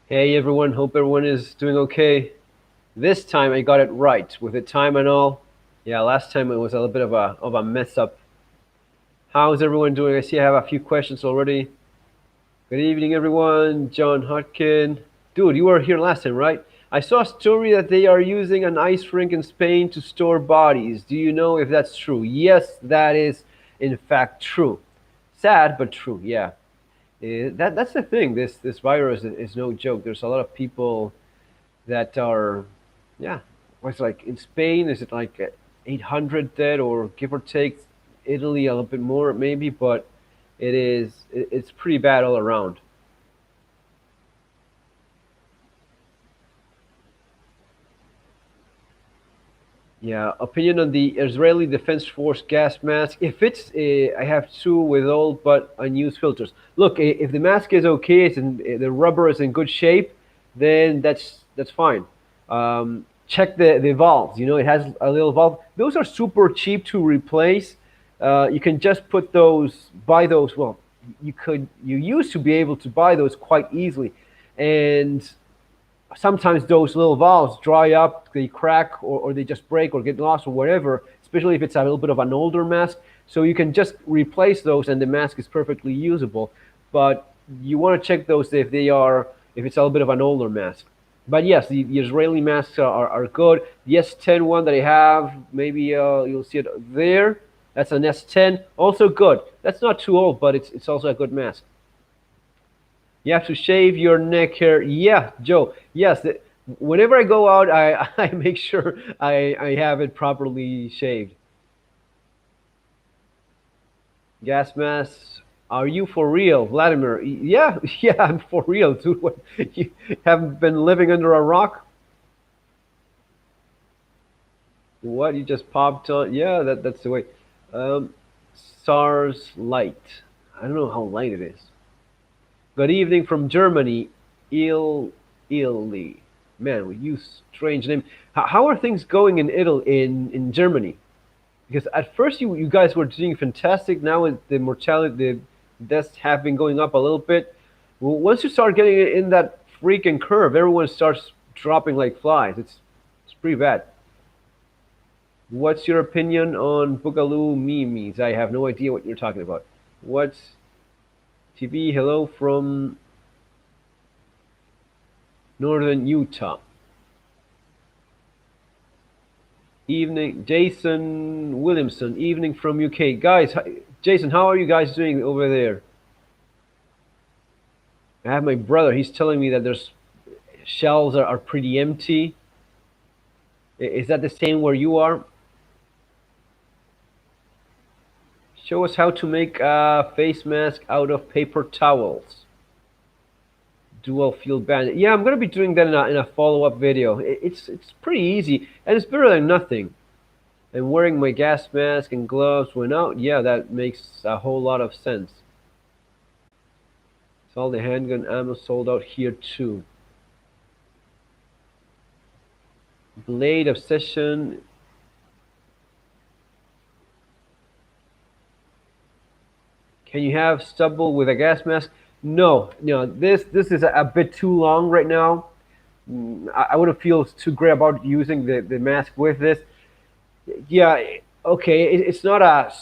Hey everyone, hope everyone is doing okay. This time I got it right with the time and all. Yeah, last time it was a little bit of a mess up. How's everyone doing? I see I have a few questions already. Good evening, everyone. John Hodkin. Dude, you were here last time, right? I saw a story that they are using an ice rink in Spain to store bodies. Do you know if that's true? Yes, that is in fact true. Sad, but true. Yeah. That's the thing. This virus is no joke. There's a lot of people that are, yeah, what's like in Spain? Is it like 800 dead or give or take? Italy a little bit more maybe, but it's pretty bad all around. Yeah, opinion on the Israeli Defense Force gas mask. If it's, I have two with old but unused filters. Look, if the mask is okay, and the rubber is in good shape, then that's fine. Check the valves. You know, it has a little valve. Those are super cheap to replace. You can just put those, buy those. Well, you used to be able to buy those quite easily, and sometimes those little valves dry up, they crack, or they just break or get lost or whatever, especially if it's a little bit of an older mask. So you can just replace those and the mask is perfectly usable. But you want to check those if it's a little bit of an older mask. But yes, the Israeli masks are good. The S10 one that I have, maybe you'll see it there. That's an S10, also good. That's not too old, but it's also a good mask. You have to shave your neck hair. Yeah, Joe. Yes. Whenever I go out, I make sure I have it properly shaved. Gas masks. Are you for real, Vladimir? Yeah, yeah, I'm for real, dude. What, you haven't been living under a rock? What, you just popped on? Yeah, that's the way. Um, SARS light. I don't know how light it is. Good evening from Germany. Italy. Man, we use strange name. How are things going in Italy in Germany? Because at first you guys were doing fantastic. Now the mortality, the deaths have been going up a little bit. Well, once you start getting in that freaking curve, everyone starts dropping like flies. It's pretty bad. What's your opinion on Boogaloo memes? I have no idea what you're talking about. What's TV? Hello from Northern Utah. Evening, Jason Williamson. Evening from UK, guys. Jason, how are you guys doing over there? I have my brother. He's telling me that there's shelves are pretty empty. Is that the same where you are? Show us how to make a face mask out of paper towels. Dual field band. Yeah, I'm gonna be doing that in a follow up video. It's pretty easy and it's better than nothing. And wearing my gas mask and gloves when out, yeah, that makes a whole lot of sense. So all the handgun ammo sold out here too. Blade Obsession. Can you have stubble with a gas mask? No, no. This is a bit too long right now. I wouldn't feel too great about using the mask with this. Yeah, okay. It's not a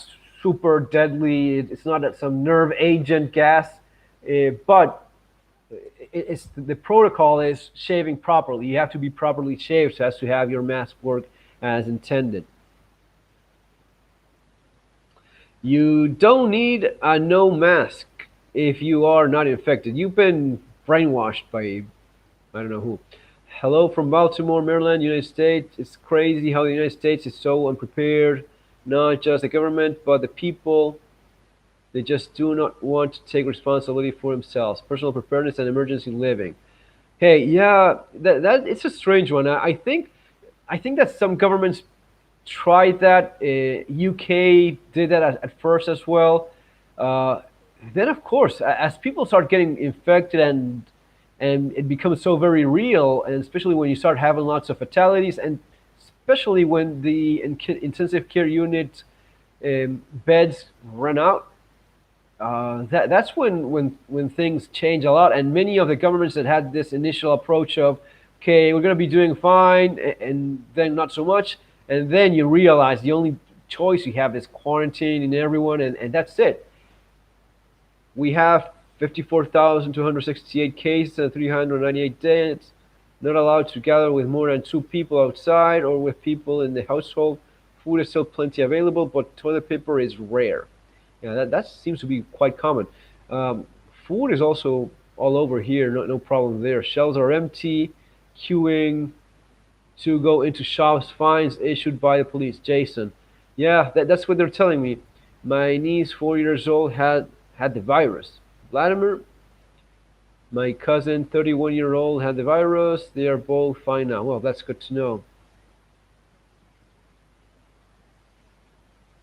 super deadly. It's not some nerve agent gas, but it's the protocol is shaving properly. You have to be properly shaved so as to have your mask work as intended. You don't need a no mask if you are not infected. You've been brainwashed by I don't know who. Hello from Baltimore, Maryland, United States. It's crazy how the United States is so unprepared. Not just the government, but the people. They just do not want to take responsibility for themselves. Personal preparedness and emergency living. Hey, yeah, that it's a strange one. I think that some governments tried that. UK did that at first as well. Uh, then, of course, as people start getting infected and it becomes so very real, and especially when you start having lots of fatalities, and especially when the intensive care unit beds run out, that's when things change a lot. And many of the governments that had this initial approach of, okay, we're going to be doing fine, and then not so much, and then you realize the only choice you have is quarantining everyone, and that's it. We have 54,268 cases and 398 deaths. Not allowed to gather with more than two people outside or with people in the household. Food is still plenty available, but toilet paper is rare. Yeah, that seems to be quite common. Um, Food is also all over here, no problem there. Shelves are empty, queuing to go into shops, fines issued by the police. Jason, yeah, that's what they're telling me. My niece, 4 years old, had the virus. Vladimir, my cousin, 31-year-old, had the virus. They are both fine now. Well, that's good to know.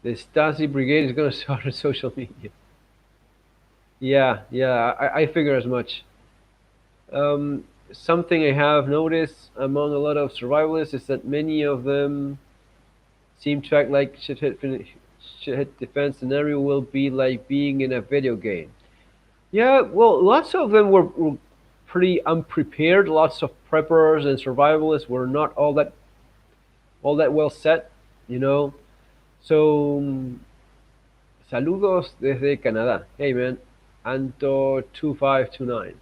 The Stasi brigade is going to start on social media. Yeah, yeah, I figure as much. Something I have noticed among a lot of survivalists is that many of them seem to act like shit hit defense scenario will be like being in a video game. Yeah, well, lots of them were pretty unprepared. Lots of preppers and survivalists were not all that well set, you know. So, saludos desde Canadá. Hey man, Anto 2529.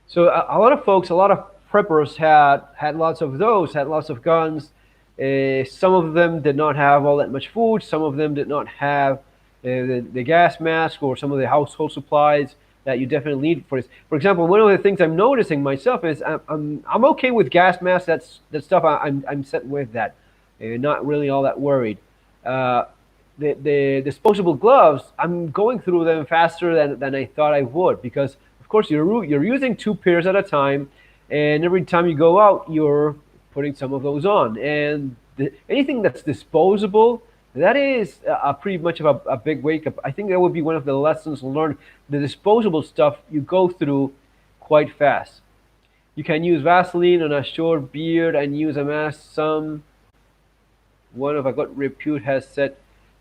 So a lot of folks, a lot of preppers had lots of those, had lots of guns. Some of them did not have all that much food. Some of them did not have the gas mask or some of the household supplies that you definitely need for this. For example, one of the things I'm noticing myself is I'm okay with gas masks. That stuff I'm set with that. Not really all that worried. Uh, the disposable gloves, I'm going through them faster than I thought I would because, of course, you're using two pairs at a time, and every time you go out, you're putting some of those on. And anything that's disposable, that is pretty much of a big wake up. I think that would be one of the lessons learned. The disposable stuff you go through quite fast. You can use Vaseline on a short beard and use a mask. Some one of a good repute has said,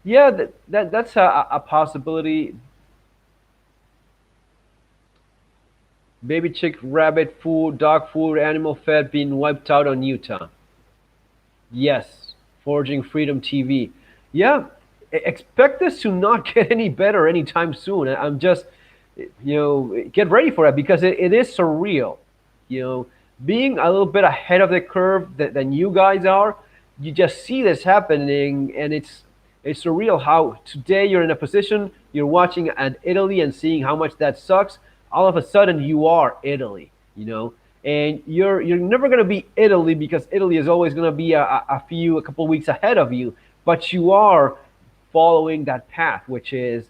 yeah, that's a possibility. Baby chick, rabbit food, dog food, animal fed being wiped out on Utah. Yes, Forging Freedom TV. Yeah, expect this to not get any better anytime soon. I'm just, get ready for it because it is surreal. You know, being a little bit ahead of the curve than you guys are, you just see this happening, and it's surreal how today you're in a position you're watching at Italy and seeing how much that sucks. All of a sudden, you are Italy. And you're never going to be Italy because Italy is always going to be a couple of weeks ahead of you. But you are following that path, which is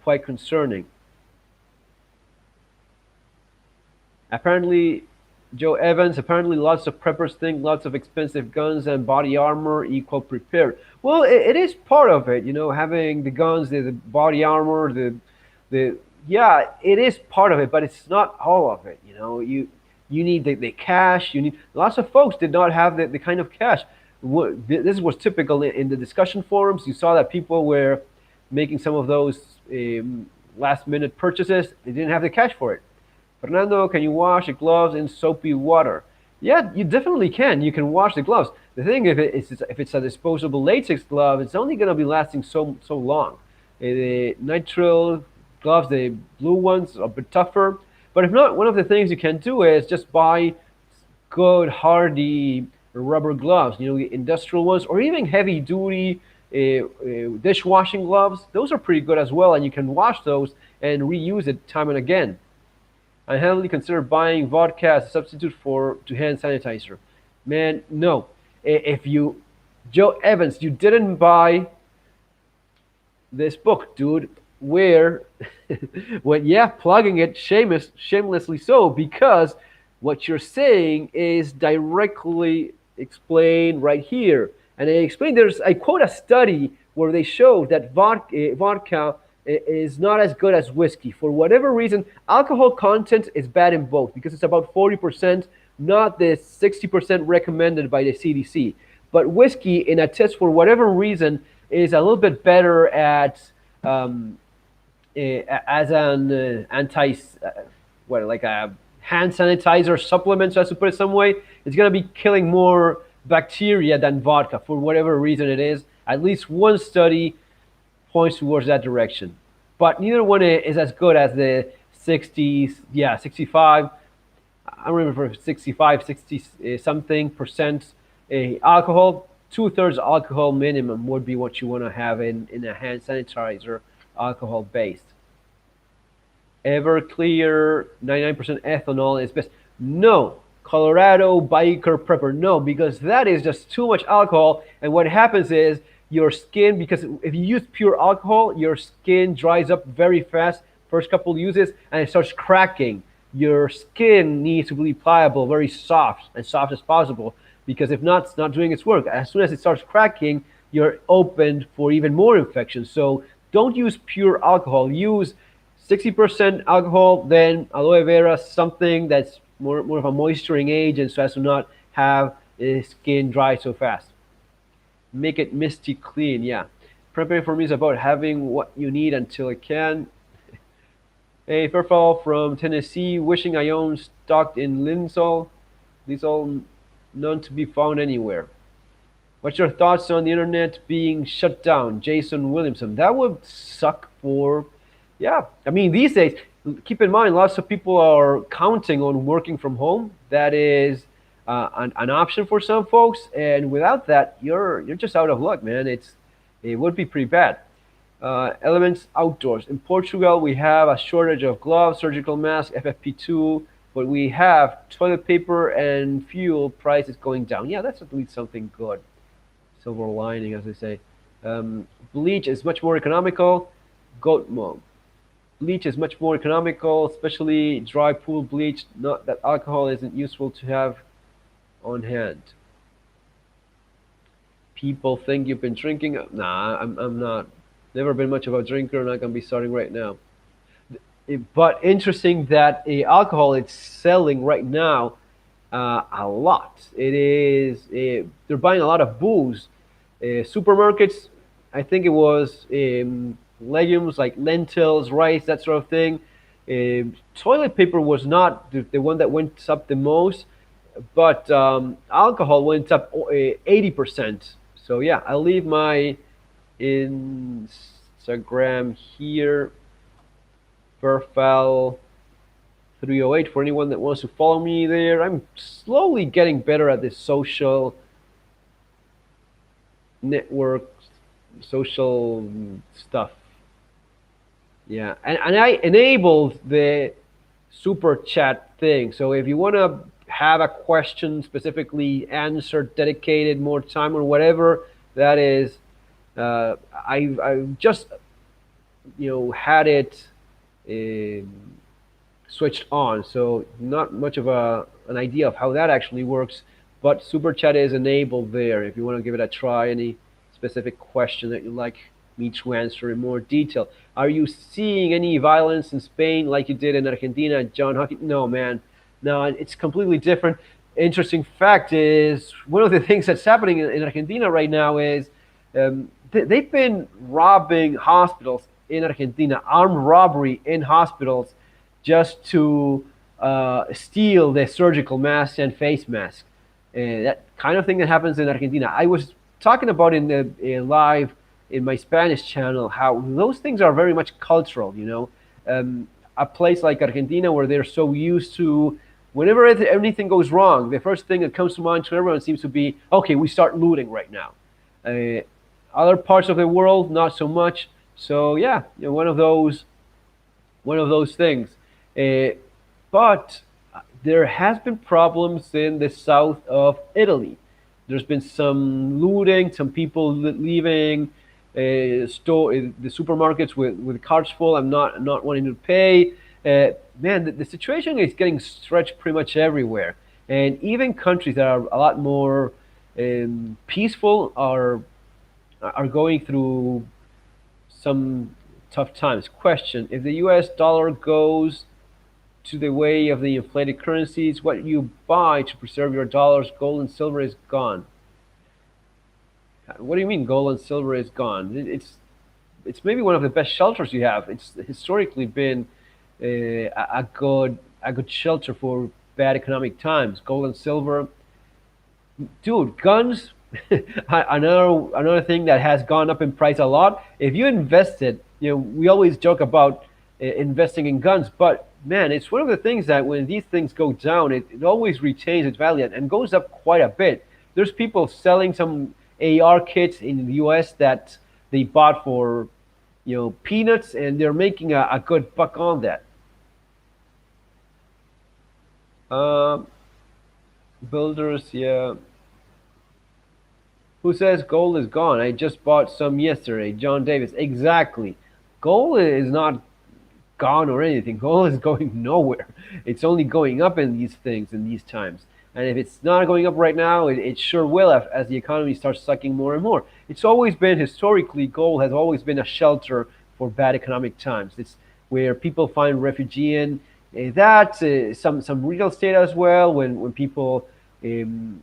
quite concerning. Apparently, Joe Evans, apparently lots of preppers think lots of expensive guns and body armor equal prepared. Well, it is part of it, having the guns, the body armor, the yeah, it is part of it, but it's not all of it. You need the cash. You need lots of folks did not have the kind of cash. This was typical in the discussion forums. You saw that people were making some of those last minute purchases. They didn't have the cash for it. Fernando, can you wash the gloves in soapy water? Yeah, you definitely can. You can wash the gloves. The thing, if it's a disposable latex glove, it's only going to be lasting so long. The nitrile gloves, the blue ones, are a bit tougher. But if not, one of the things you can do is just buy good, hardy rubber gloves, the industrial ones, or even heavy-duty dishwashing gloves. Those are pretty good as well, and you can wash those and reuse it time and again. I heavily consider buying vodka as a substitute to hand sanitizer. Man, no. If you, Joe Evans, you didn't buy this book, dude. Where, plugging it shamelessly so, because what you're saying is directly explained right here. And I quote a study where they showed that vodka is not as good as whiskey. For whatever reason, alcohol content is bad in both because it's about 40%, not the 60% recommended by the CDC. But whiskey, in a test for whatever reason, is a little bit better at as an what, like a hand sanitizer supplement, so as to put it some way, it's going to be killing more bacteria than vodka for whatever reason it is. At least one study points towards that direction. But neither one is as good as the 60s, yeah, 65. I don't remember if 65, 60 something percent alcohol. Two-thirds alcohol minimum would be what you want to have in a hand sanitizer, alcohol based. Everclear, 99% ethanol is best. No, Colorado Biker Prepper, no, because that is just too much alcohol. And what happens is your skin, because if you use pure alcohol, your skin dries up very fast, first couple uses, and it starts cracking. Your skin needs to be pliable, very soft, as soft as possible, because if not, it's not doing its work. As soon as it starts cracking, you're open for even more infections. So don't use pure alcohol. Use 60% alcohol, then aloe vera, something that's more of a moisturizing agent so as to not have skin dry so fast. Make it misty clean, yeah. Preparing for me is about having what you need until it can. Hey, Fairfall from Tennessee, wishing I owned stock in Linsol. These all none to be found anywhere. What's your thoughts on the internet being shut down? Jason Williamson. That would suck for, yeah. I mean, these days, keep in mind, lots of people are counting on working from home. That is an option for some folks, and without that, you're just out of luck, man. It would be pretty bad. Elements outdoors. In Portugal, we have a shortage of gloves, surgical masks, FFP2, but we have toilet paper and fuel prices going down. Yeah, that's at least something good. Silver lining, as they say. Bleach is much more economical. Goat milk. Bleach is much more economical, especially dry pool bleach. Not that alcohol isn't useful to have on hand. People think you've been drinking. Nah, I'm not. Never been much of a drinker. Not gonna be starting right now. But interesting that alcohol is selling right now a lot. It is they're buying a lot of booze. Supermarkets, I think it was legumes like lentils, rice, that sort of thing. Toilet paper was not the one that went up the most, but alcohol went up 80%. So yeah, I'll leave my Instagram here, Perfal 308 for anyone that wants to follow me there. I'm slowly getting better at this social network, social stuff. Yeah, and I enabled the super chat thing. So if you want to have a question specifically answered, dedicated more time or whatever, that is, I've just had it switched on, so not much of an idea of how that actually works. But super chat is enabled there. If you want to give it a try, any specific question that you'd like me to answer in more detail. Are you seeing any violence in Spain like you did in Argentina, John Hockey? No, man. No, it's completely different. Interesting fact is one of the things that's happening in Argentina right now is they've been robbing hospitals in Argentina, armed robbery in hospitals, just to steal the surgical masks and face masks. That kind of thing that happens in Argentina. I was talking about in the live in my Spanish channel how those things are very much cultural. A place like Argentina where they're so used to whenever anything goes wrong, the first thing that comes to mind to everyone seems to be, okay, we start looting right now. Other parts of the world, not so much. So yeah, one of those things. But there has been problems in the south of Italy. There's been some looting, some people leaving the supermarkets with carts full. I'm not wanting to pay. Man, the situation is getting stretched pretty much everywhere, and even countries that are a lot more peaceful are going through some tough times. Question: if the U.S. dollar goes to the way of the inflated currencies, what you buy to preserve your dollars, gold and silver is gone. What do you mean gold and silver is gone? It's it's maybe one of the best shelters you have. It's historically been a good shelter for bad economic times. Gold and silver, dude. Guns, another thing that has gone up in price a lot. If you invested, we always joke about investing in guns, but man, it's one of the things that when these things go down, it always retains its value and goes up quite a bit. There's people selling some AR kits in the U.S. that they bought for peanuts, and they're making a good buck on that. Um, Builders, yeah. Who says gold is gone? I just bought some yesterday. John Davis. Exactly. Gold is not gone or anything. Gold is going nowhere. It's only going up in these things in these times. And if it's not going up right now, it sure will as the economy starts sucking more and more. It's always been, historically, gold has always been a shelter for bad economic times. It's where people find refuge in. That some real estate as well. When people um,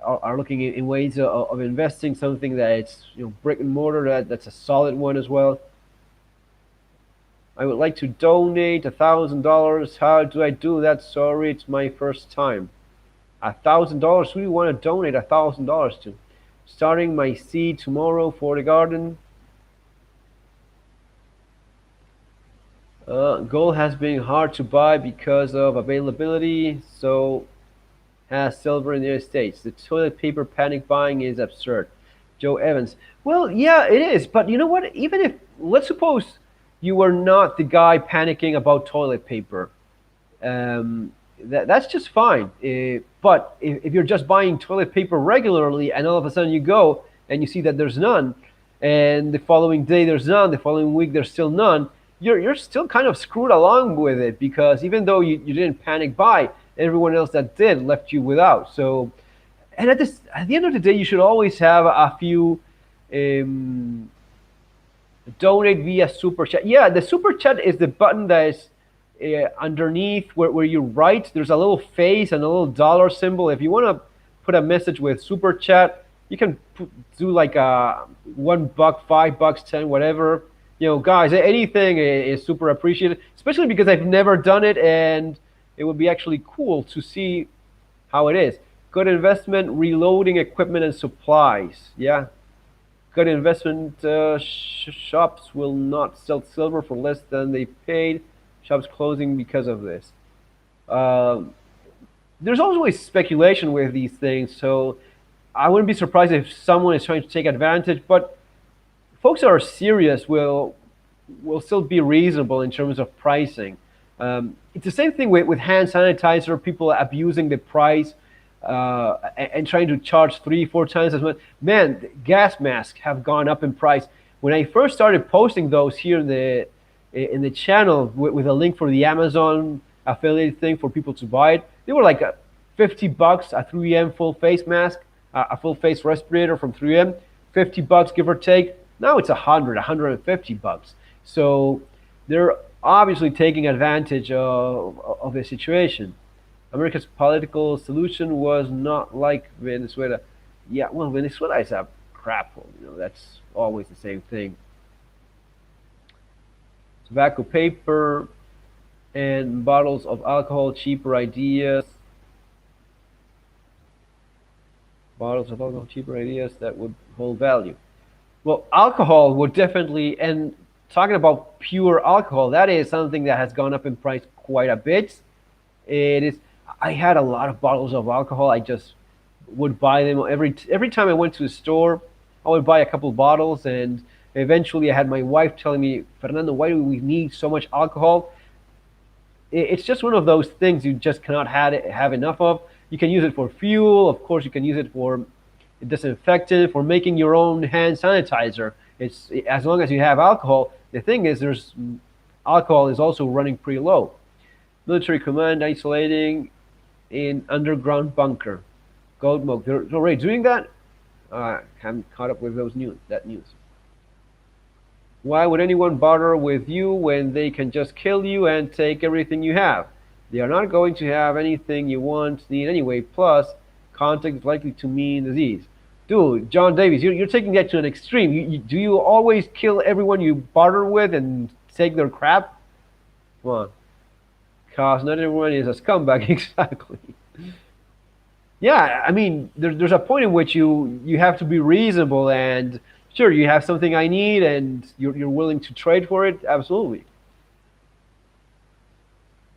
are looking in ways of investing something that it's brick and mortar, that's a solid one as well. I would like to donate $1,000. How do I do that? Sorry, it's my first time. $1,000. Who do you want to donate $1,000 to? Starting my seed tomorrow for the garden. Gold has been hard to buy because of availability. So has silver in the United States. The toilet paper panic buying is absurd. Joe Evans. Well, yeah, it is. But you know what? Even if, let's suppose you were not the guy panicking about toilet paper, that's just fine. But if you're just buying toilet paper regularly and all of a sudden you go and you see that there's none, and the following day there's none, the following week there's still none, you're still kind of screwed along with it because even though you didn't panic buy, everyone else that did left you without. So, and at the end of the day, you should always have a few um, donate via super chat. Yeah, the super chat is the button that is underneath where you write. There's a little face and a little dollar symbol. If you want to put a message with super chat, you can do like a $1, $5, 10, whatever. Guys, anything is super appreciated, especially because I've never done it, and it would be actually cool to see how it is. Good investment, reloading equipment and supplies. Yeah, good investment. Shops will not sell silver for less than they paid. Shops closing because of this. Um, there's always speculation with these things, so I wouldn't be surprised if someone is trying to take advantage. But folks that are serious will still be reasonable in terms of pricing. It's the same thing with hand sanitizer. People abusing the price and trying to charge 3, 4 times as much. Man, gas masks have gone up in price. When I first started posting those here in the channel with a link for the Amazon affiliated thing for people to buy it, they were like $50 a 3M full face mask, a full face respirator from 3M, $50 give or take. Now it's 150 bucks. So they're obviously taking advantage of the situation. America's political solution was not like Venezuela. Yeah, well, Venezuela is a crap hole. That's always the same thing. Tobacco paper and bottles of alcohol, cheaper ideas. Bottles of alcohol, cheaper ideas that would hold value. Well, alcohol would definitely, and talking about pure alcohol, that is something that has gone up in price quite a bit. It is. I had a lot of bottles of alcohol. I just would buy them every time I went to the store. I would buy a couple of bottles, and eventually I had my wife telling me, Fernando, why do we need so much alcohol? It's just one of those things you just cannot have enough of. You can use it for fuel. Of course, you can use it for disinfectant, for making your own hand sanitizer. It's as long as you have alcohol. The thing is, there's alcohol is also running pretty low. Military command isolating in underground bunker. Gold mug. They're already doing that. Haven't caught up with that news. Why would anyone bother with you when they can just kill you and take everything you have? They are not going to have anything you want, need anyway. Plus, contact is likely to mean disease. Dude, John Davies, you're taking that to an extreme. Do you always kill everyone you barter with and take their crap? Come on, cause not everyone is a scumbag. Exactly. Yeah, I mean, there's a point in which you have to be reasonable and sure, you have something I need and you're willing to trade for it. Absolutely.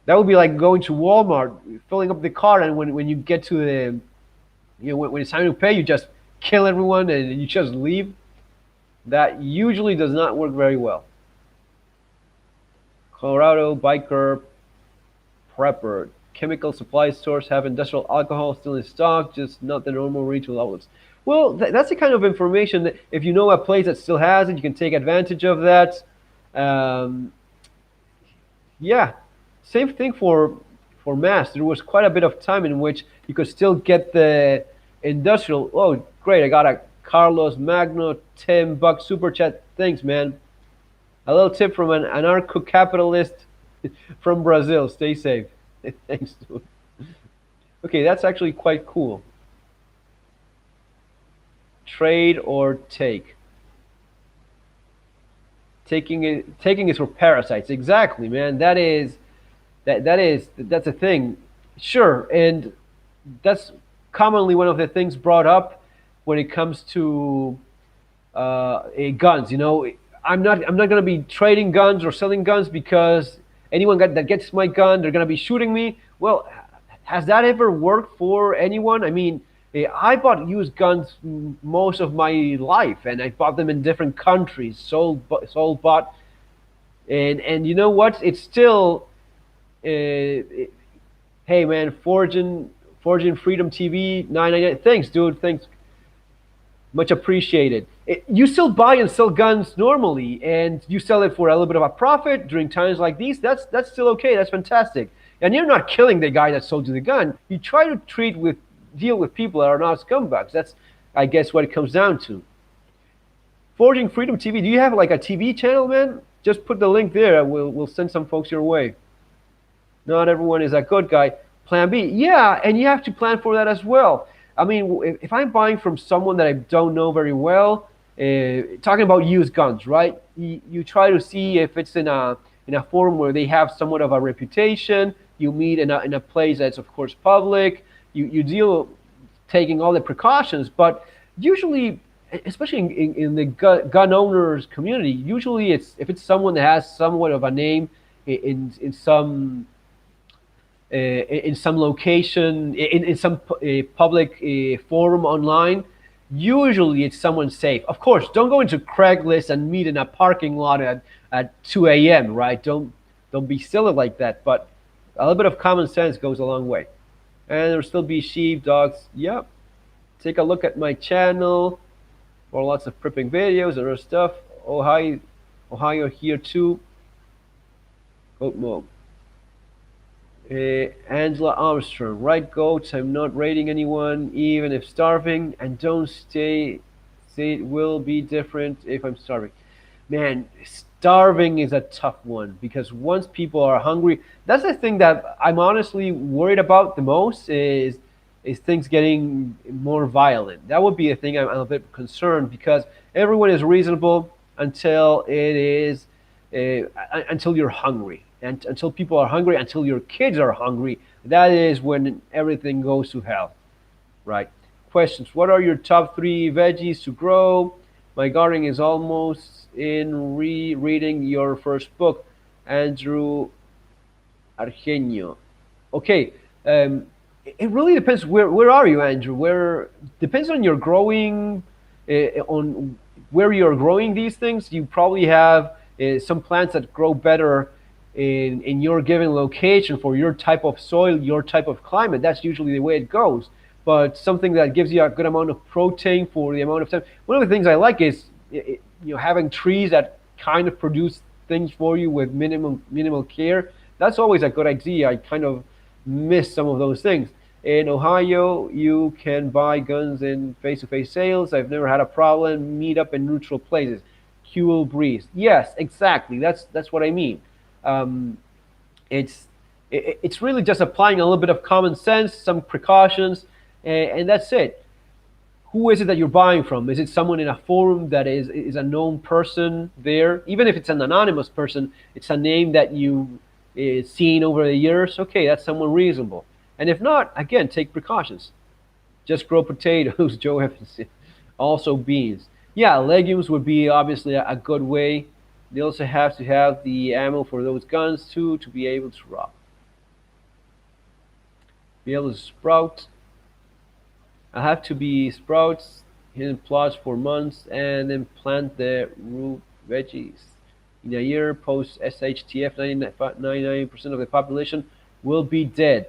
That would be like going to Walmart, filling up the cart, and when you get to the, when it's time to pay, you just kill everyone and you just leave. That usually does not work very well. Colorado biker prepper. Chemical supply stores have industrial alcohol still in stock, just not the normal retail outlets. Well, that's the kind of information that if you know a place that still has it, you can take advantage of that. Um, yeah, same thing for mass. There was quite a bit of time in which you could still get the industrial. Oh, great! I got a Carlos Magno $10 super chat. Thanks, man. A little tip from an anarcho-capitalist from Brazil. Stay safe. Thanks, dude. Okay, that's actually quite cool. Trade or take. Taking is for parasites. Exactly, man. That's a thing. Sure, and that's commonly one of the things brought up when it comes to guns. I'm not going to be trading guns or selling guns because that gets my gun, they're going to be shooting me. Well, has that ever worked for anyone? I mean, I bought used guns most of my life, and I bought them in different countries, sold, bought, and you know what? It's still, hey man, Forging Freedom TV 999. Thanks, dude. Thanks, much appreciated. You still buy and sell guns normally, and you sell it for a little bit of a profit during times like these. That's still okay. That's fantastic. And you're not killing the guy that sold you the gun. You try to deal with people that are not scumbags. That's, I guess, what it comes down to. Forging Freedom TV. Do you have like a TV channel, man? Just put the link there. We'll send some folks your way. Not everyone is a good guy. Plan B. Yeah, and you have to plan for that as well. I mean, if I'm buying from someone that I don't know very well, talking about used guns, right? You try to see if it's in a forum where they have somewhat of a reputation. You meet in a place that's of course public. You deal taking all the precautions, but usually, especially in the gun owners community, usually if it's someone that has somewhat of a name in some location, in some public forum online, usually it's someone safe. Of course, don't go into Craigslist and meet in a parking lot at 2 a.m., right? Don't be silly like that. But a little bit of common sense goes a long way. And there'll still be sheep, dogs. Yep. Take a look at my channel for lots of prepping videos and other stuff. Ohio here too. Goat mode. Angela Armstrong, right, goats? I'm not raiding anyone, even if starving, and don't say it will be different if I'm starving. Man, starving is a tough one because once people are hungry, that's the thing that I'm honestly worried about the most is things getting more violent. That would be a thing I'm a bit concerned because everyone is reasonable until until you're hungry and until people are hungry, until your kids are hungry. That is when everything goes to hell, right? Questions: what are your top 3 veggies to grow? My gardening is almost in reading your first book, Andrew Argenio. Okay, it really depends. Where are you, Andrew? Where depends on your growing, on where you're growing these things. You probably have some plants that grow better in your given location for your type of soil, your type of climate. That's usually the way it goes. But something that gives you a good amount of protein for the amount of time. One of the things I like is having trees that kind of produce things for you with minimal care. That's always a good idea. I kind of miss some of those things. In Ohio, you can buy guns in face-to-face sales. I've never had a problem. Meet up in neutral places. Cool breeze. Yes, exactly. That's what I mean. Um, it's really just applying a little bit of common sense, some precautions, and that's it. who is it that you're buying from? Is it someone in a forum that is a known person there? Even if it's an anonymous person, it's a name that you've seen over the years. Okay, that's someone reasonable. And if not, again, take precautions. Just grow potatoes, Joe Evans. Also beans. Yeah, legumes would be obviously a good way. They also have to have the ammo for those guns too to be able to rob. Be able to sprout. I have to be sprouts hidden plots for months and then plant the root veggies. In a year post SHTF, 99% of the population will be dead.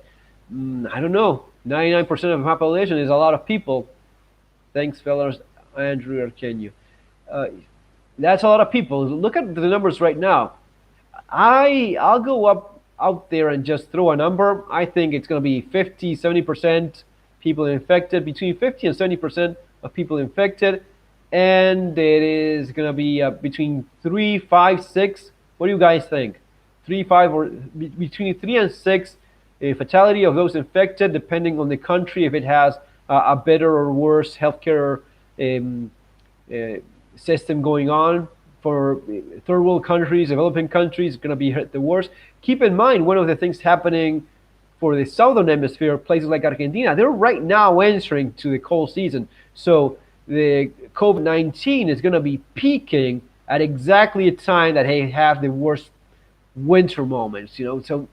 I don't know. 99% of the population is a lot of people. Thanks, fellas. Andrew Arkenio. Uh, that's a lot of people. Look at the numbers right now. I'll go up out there and just throw a number. I think it's going to be 50, 70% people infected, between 50 and 70% of people infected, and it is going to be between 3, 5, 6. What do you guys think? 3, 5, or between 3 and 6 fatality of those infected, depending on the country, if it has a better or worse healthcare um, uh, system going on. For third world countries, developing countries, going to be hit the worst. Keep in mind, one of the things happening for the southern hemisphere, places like Argentina, they're right now entering to the cold season. So the COVID-19 is going to be peaking at exactly a time that they have the worst winter moments. So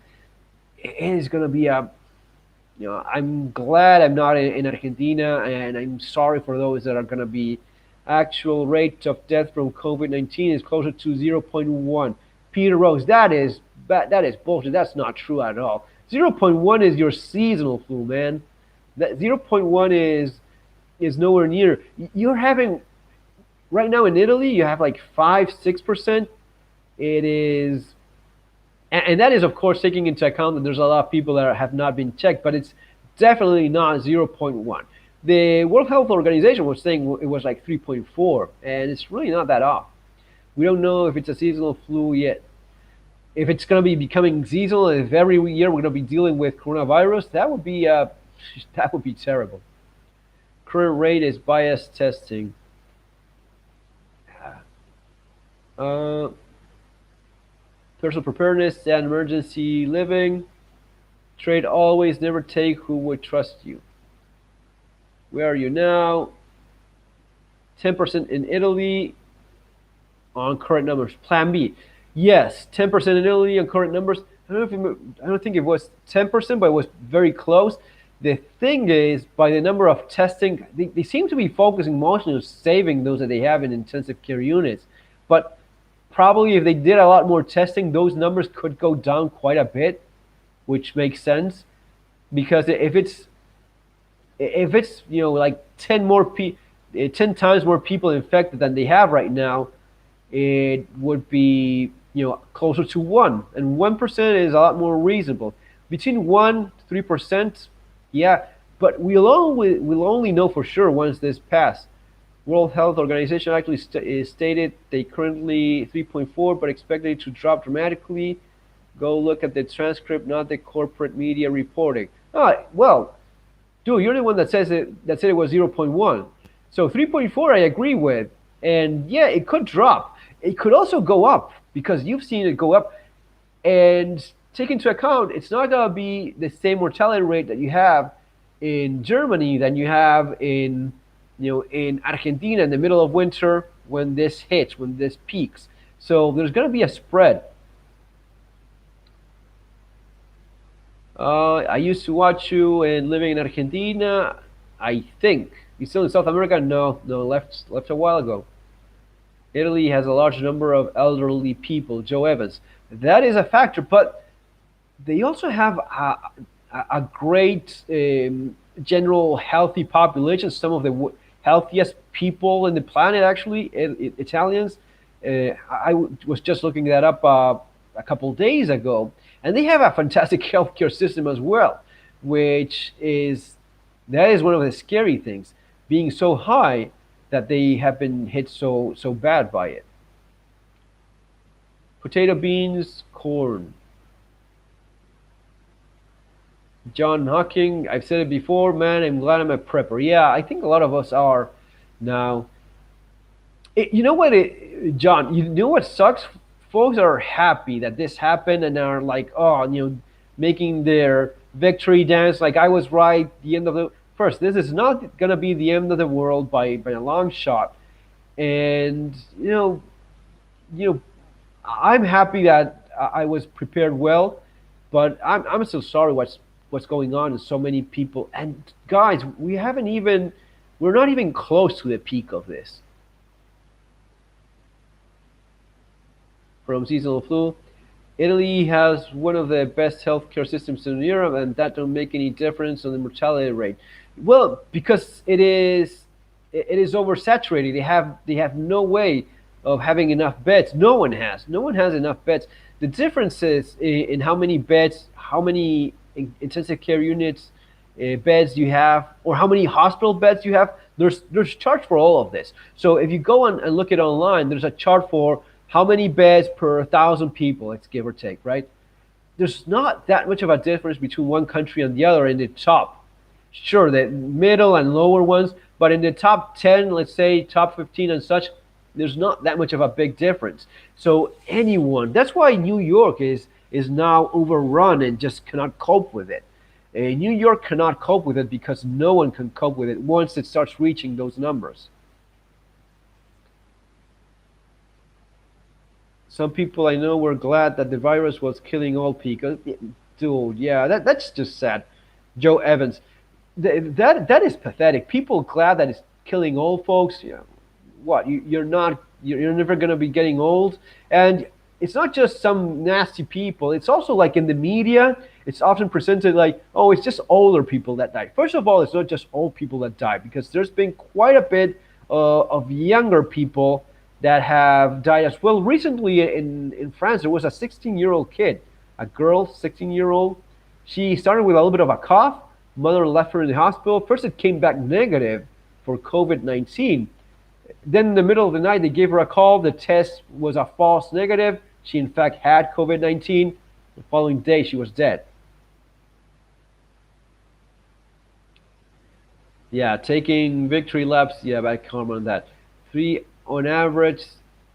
it is going to be I'm glad I'm not in Argentina, and I'm sorry for those that are going to be. Actual rate of death from COVID-19 is closer to zero point 0.1. Peter Rose, that is bullshit. That's not true at all. Zero point 0.1 is your seasonal flu, man. That 0.1 is nowhere near. You're having right now in Italy, you have like 5-6%. It is, and that is of course taking into account that there's a lot of people that have not been checked, but it's definitely not 0.1. The World Health Organization was saying it was like 3.4, and it's really not that off. We don't know if it's a seasonal flu yet. If it's going to be becoming seasonal, and if every year we're going to be dealing with coronavirus, that would be that would be terrible. Current rate is bias testing. Uh, Personal preparedness and emergency living. Trade always, never take who would trust you. Where are you now? 10% in Italy on current numbers. Plan B. Yes, 10% in Italy on current numbers. I don't think it was 10%, but it was very close. The thing is, by the number of testing, they seem to be focusing mostly on saving those that they have in intensive care units. But probably if they did a lot more testing, those numbers could go down quite a bit, which makes sense. Because if it's like 10 times more people infected than they have right now, it would be closer to 1, and 1% is a lot more reasonable. Between 1 to 3%, yeah, but we'll only know for sure once this passes. World Health Organization actually stated they currently 3.4, but expected it to drop dramatically. Go look at the transcript, not the corporate media reporting. Well, dude, you're the one that said it was 0.1. So 3.4 I agree with. And yeah, it could drop. It could also go up because you've seen it go up. And take into account, it's not going to be the same mortality rate that you have in Germany than you have in Argentina in the middle of winter when this hits, when this peaks. So there's going to be a spread. I used to watch you and living in Argentina. I think you still in South America? No, left a while ago. Italy has a large number of elderly people. Joe Evans. That is a factor, but they also have a great general healthy population. Some of the healthiest people in the planet, actually, Italians. I was just looking that up a couple days ago. And they have a fantastic healthcare system as well, that is one of the scary things, being so high that they have been hit so bad by it. Potato, beans, corn. John Hawking, I've said it before, man. I'm glad I'm a prepper. Yeah, I think a lot of us are now. You know what, John? You know what sucks? Folks are happy that this happened and are like, oh, making their victory dance. Like I was right. The end of the first. This is not gonna be the end of the world by a long shot. And you know, I'm happy that I was prepared well, but I'm so sorry what's going on in so many people. And guys, we're not even close to the peak of this. From seasonal flu, Italy has one of the best healthcare systems in Europe, and that don't make any difference on the mortality rate. Well, because it is oversaturated. They have no way of having enough beds. No one has enough beds. The difference is in how many beds, how many intensive care units, beds you have, or how many hospital beds you have. There's chart for all of this. So if you go on and look it online, there's a chart for how many beds per 1,000 people. Let's give or take, right? There's not that much of a difference between one country and the other in the top. Sure, the middle and lower ones, but in the top 10, let's say top 15 and such, there's not that much of a big difference. So that's why New York is now overrun and just cannot cope with it. New York cannot cope with it because no one can cope with it once it starts reaching those numbers. Some people I know were glad that the virus was killing all people. Dude, yeah, that's just sad. Joe Evans, that is pathetic. People glad that it's killing old folks. Yeah, what you're not you're never gonna be getting old, and it's not just some nasty people. It's also like in the media, it's often presented like, oh, it's just older people that die. First of all, it's not just old people that die because there's been quite a bit of younger people that have died as well. Recently in France, there was a 16-year-old kid, a girl, 16-year-old. She started with a little bit of a cough. Mother left her in the hospital. First, it came back negative for COVID-19. Then, in the middle of the night, they gave her a call. The test was a false negative. She, in fact, had COVID-19. The following day, she was dead. Yeah, taking victory laps. Yeah, I comment on that. Three on average.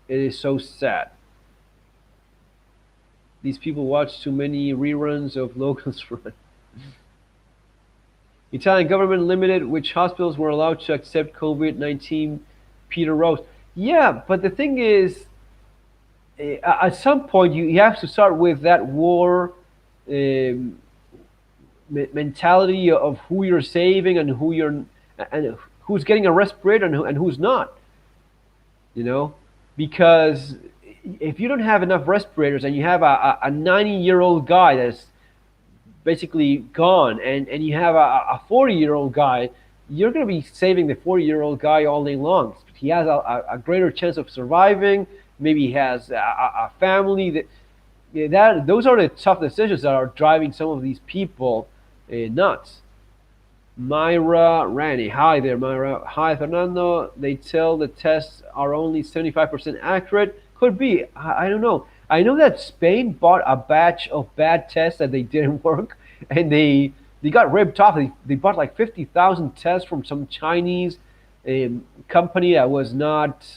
It is so sad. These people watch too many reruns of Logan's Run. Italian government limited which hospitals were allowed to accept COVID-19. Peter Rose. Yeah, but the thing is, at some point you have to start with that war um, mentality of who you're saving and who's getting a respirator and who's not. You know, because if you don't have enough respirators and you have a 90-year-old guy that's basically gone, and you have a 40-year-old guy, you're going to be saving the 40-year-old guy all day long. He has a greater chance of surviving. Maybe he has a family that. Yeah, those are the tough decisions that are driving some of these people nuts. Myra Randy. Hi there, Myra. Hi, Fernando. They tell the tests are only 75% accurate. Could be. I don't know. I know that Spain bought a batch of bad tests that they didn't work, and they got ripped off. They bought like 50,000 tests from some Chinese company that was not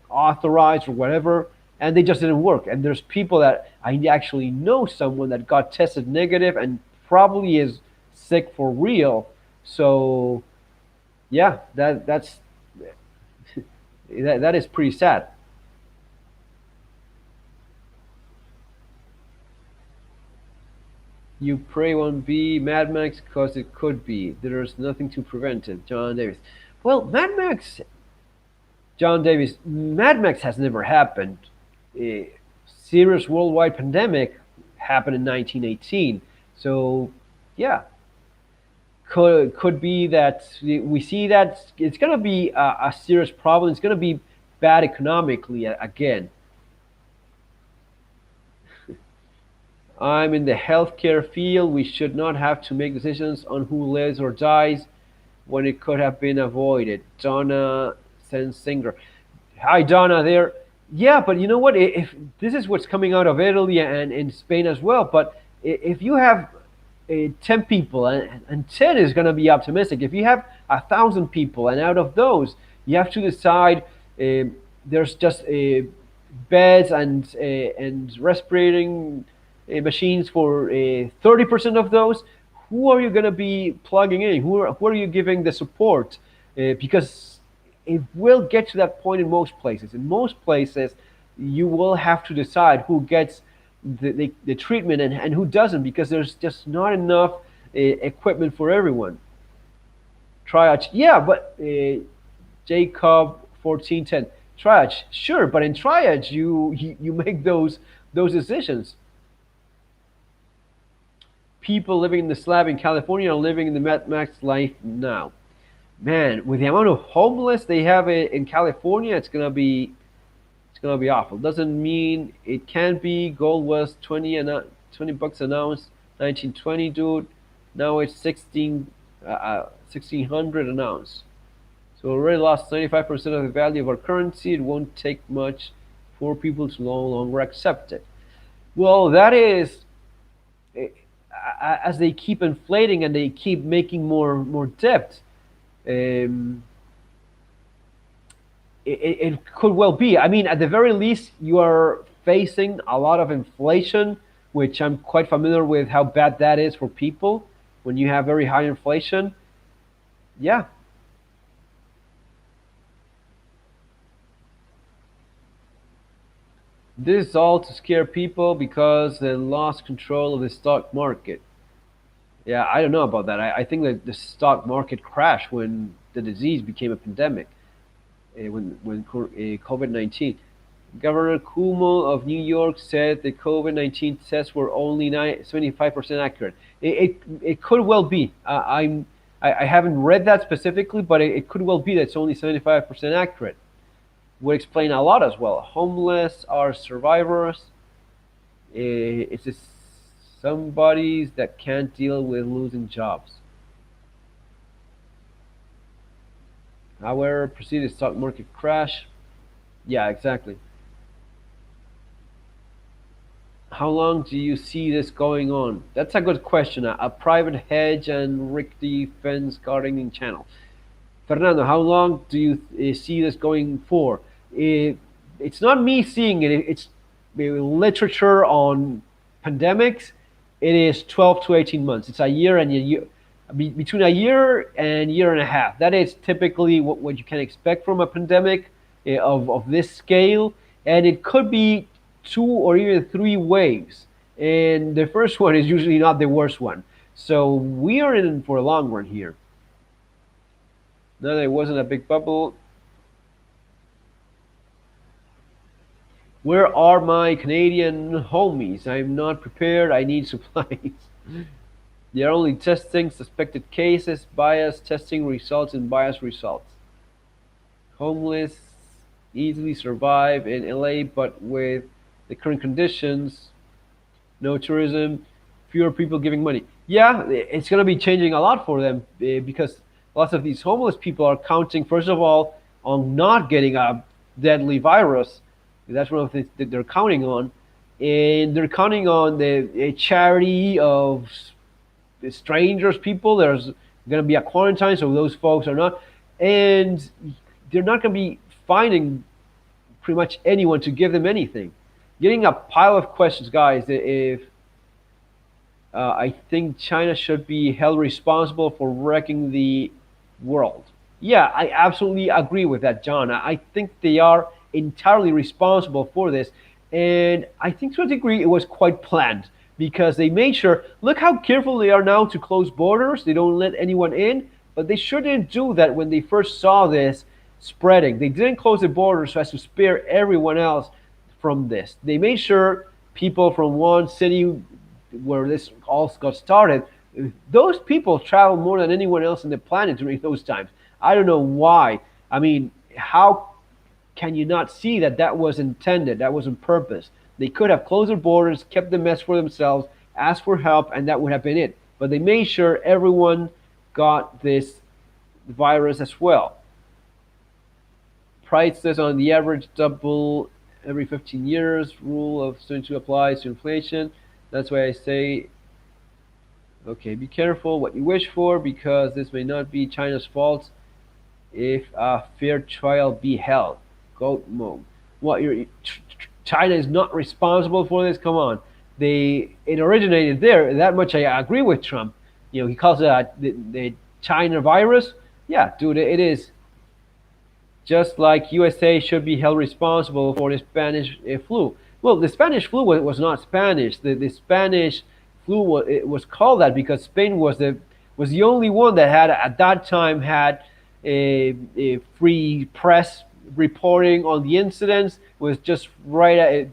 authorized or whatever, and they just didn't work. And there's people that I actually know someone that got tested negative and probably is sick for real. So yeah, that is pretty sad. You pray won't be Mad Max because it could be. There's nothing to prevent it. John Davis. Well, John Davis, Mad Max has never happened. A serious worldwide pandemic happened in 1918. So, yeah, could be that we see that it's going to be a serious problem. It's going to be bad economically again. I'm in the healthcare field. We should not have to make decisions on who lives or dies when it could have been avoided. Donna Sensinger. Hi, Donna. There. Yeah, but you know what? If this is what's coming out of Italy and in Spain as well, but if you have 10 people, and 10 is going to be optimistic. If you have 1,000 people, and out of those you have to decide, there's just beds and respirating machines for 30% of those. Who are you going to be plugging in? Who are you giving the support? Because it will get to that point in most places. In most places, you will have to decide who gets the treatment, and who doesn't, because there's just not enough equipment for everyone. Triage, yeah, but Jacob 1410 triage, sure, but in triage you make those decisions. People living in the slab in California are living in the Mad Max life now. Man, with the amount of homeless they have in California, it's gonna be awful. Doesn't mean it can't be. Gold was 20 bucks an ounce, 1920, dude. Now it's 1600 an ounce. So we already lost 95% of the value of our currency. It won't take much for people to no longer accept it. Well, that is, eh, as they keep inflating and they keep making more debt. Um, it could well be. I mean, at the very least, you are facing a lot of inflation, which I'm quite familiar with how bad that is for people when you have very high inflation. Yeah, this is all to scare people because they lost control of the stock market. Yeah, I don't know about that. I think that the stock market crashed when the disease became a pandemic, when COVID-19. Governor Cuomo of New York said the COVID-19 tests were only 75% accurate. It could well be. I haven't read that specifically, but it could well be that it's only 75% accurate. Would explain a lot as well. Homeless are survivors. It's just somebodies that can't deal with losing jobs. However, preceded stock market crash. Yeah, exactly. How long do you see this going on? That's a good question. A private hedge and rickety fence gardening channel. Fernando, how long do you see this going for? It, it's not me seeing it. It's literature on pandemics. It is 12 to 18 months. It's a year and a year, between a year and a half. That is typically what you can expect from a pandemic of this scale. And it could be two or even three waves. And the first one is usually not the worst one. So we are in for a long run here. No, there wasn't a big bubble. Where are my Canadian homies? I'm not prepared. I need supplies. They are only testing suspected cases, bias testing results, and bias results. Homeless easily survive in LA, but with the current conditions, no tourism, fewer people giving money. Yeah, it's going to be changing a lot for them, because lots of these homeless people are counting, first of all, on not getting a deadly virus. That's one of the things that they're counting on. And they're counting on the charity of strangers, people. There's going to be a quarantine, so those folks are not. And they're not going to be finding pretty much anyone to give them anything. Getting a pile of questions, guys. If I think China should be held responsible for wrecking the world. Yeah, I absolutely agree with that, John. I think they are entirely responsible for this. And I think to a degree it was quite planned because they made sure, look how careful they are now to close borders. They don't let anyone in, but they shouldn't do that when they first saw this spreading. They didn't close the borders so as to spare everyone else from this. They made sure people from one city where this all got started, those people traveled more than anyone else on the planet during those times. I don't know why. I mean, how can you not see that that was intended? That was on purpose. They could have closed their borders, kept the mess for themselves, asked for help, and that would have been it. But they made sure everyone got this virus as well. Prices on the average double every 15 years. Rule of 72 applies to inflation. That's why I say Okay, be careful what you wish for because this may not be China's fault if a fair trial be held. Goat mode. What China is not responsible for this? Come on, it originated there. That much I agree with Trump. He calls it the China virus. Yeah, dude, it is. Just like USA should be held responsible for the Spanish flu. Well, the Spanish flu was not Spanish. The Spanish flu it was called that because Spain was the only one that had at that time had a free press reporting on the incidents. It was just right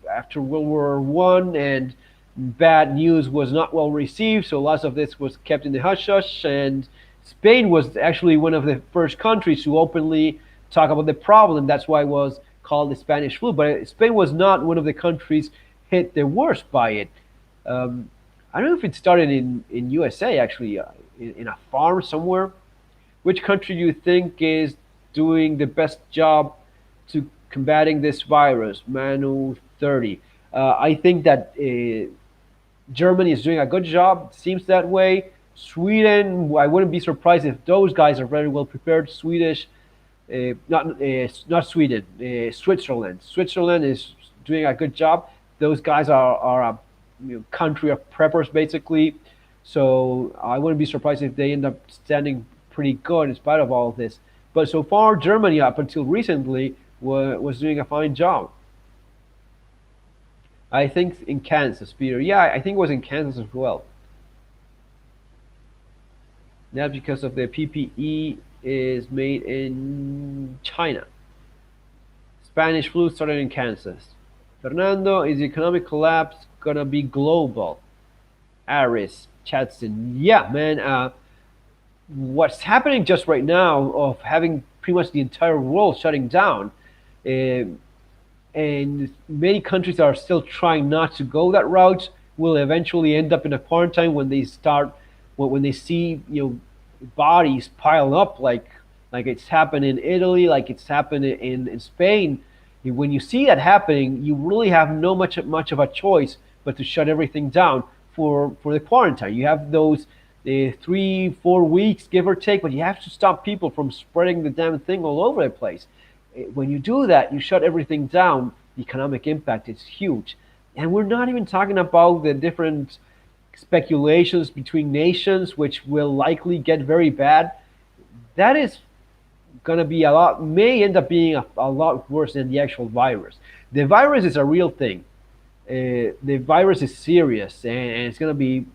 after World War One, and bad news was not well received. So lots of this was kept in the hush hush, and Spain was actually one of the first countries to openly talk about the problem. That's why it was called the Spanish flu. But Spain was not one of the countries hit the worst by it. Um, I don't know if it started in USA actually, in a farm somewhere. Which country do you think is doing the best job to combating this virus? Manu 30. I think that Germany is doing a good job. Seems that way. Sweden, I wouldn't be surprised if those guys are very well prepared. Swedish, not Sweden, Switzerland. Switzerland is doing a good job. Those guys are a country of preppers basically. So I wouldn't be surprised if they end up standing pretty good in spite of all of this. But so far, Germany up until recently was doing a fine job. I think in Kansas, Peter. Yeah, I think it was in Kansas as well. That's because of the PPE is made in China. Spanish flu started in Kansas. Fernando, is the economic collapse gonna be global? Aris, Chadson. Yeah, man. What's happening just right now of having pretty much the entire world shutting down, uh, and many countries are still trying not to go that route, will eventually end up in a quarantine when they start when they see bodies pile up like it's happened in Italy, like it's happened in Spain. When you see that happening, you really have no much of a choice but to shut everything down for the quarantine. You have those 3 4 weeks give or take, but you have to stop people from spreading the damn thing all over the place. When you do that, you shut everything down. The economic impact is huge, and we're not even talking about the different speculations between nations, which will likely get very bad. That is going to be a lot, may end up being a lot worse than the actual virus. The virus is a real thing. The virus is serious, and it's going to be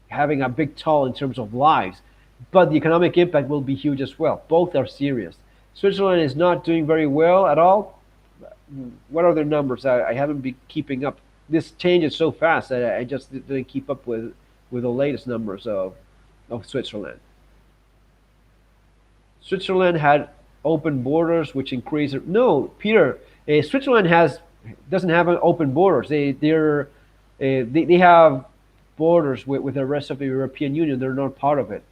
having a big toll in terms of lives, but the economic impact will be huge as well. Both are serious. Switzerland is not doing very well at all. What are their numbers? I haven't been keeping up. This changes so fast that I just didn't keep up with the latest numbers of Switzerland. Switzerland had open borders, which increased. No, Peter, Switzerland doesn't have open borders. They have borders with the rest of the European Union. They're not part of it.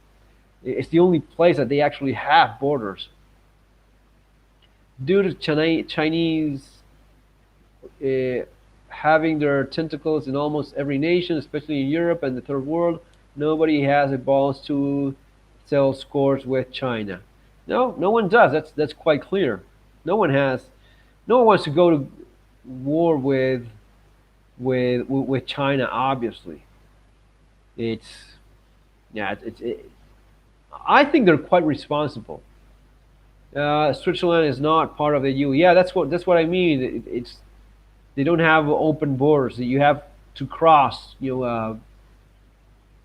It's the only place that they actually have borders. Due to Chinese uh, having their tentacles in almost every nation, especially in Europe and the third world, nobody has the balls to sell scores with China. No, no one does. That's quite clear. No one has. No one wants to go to war with China. Obviously, it's yeah. I think they're quite responsible. Switzerland is not part of the EU. Yeah, that's what I mean. It's they don't have open borders. You have to cross. You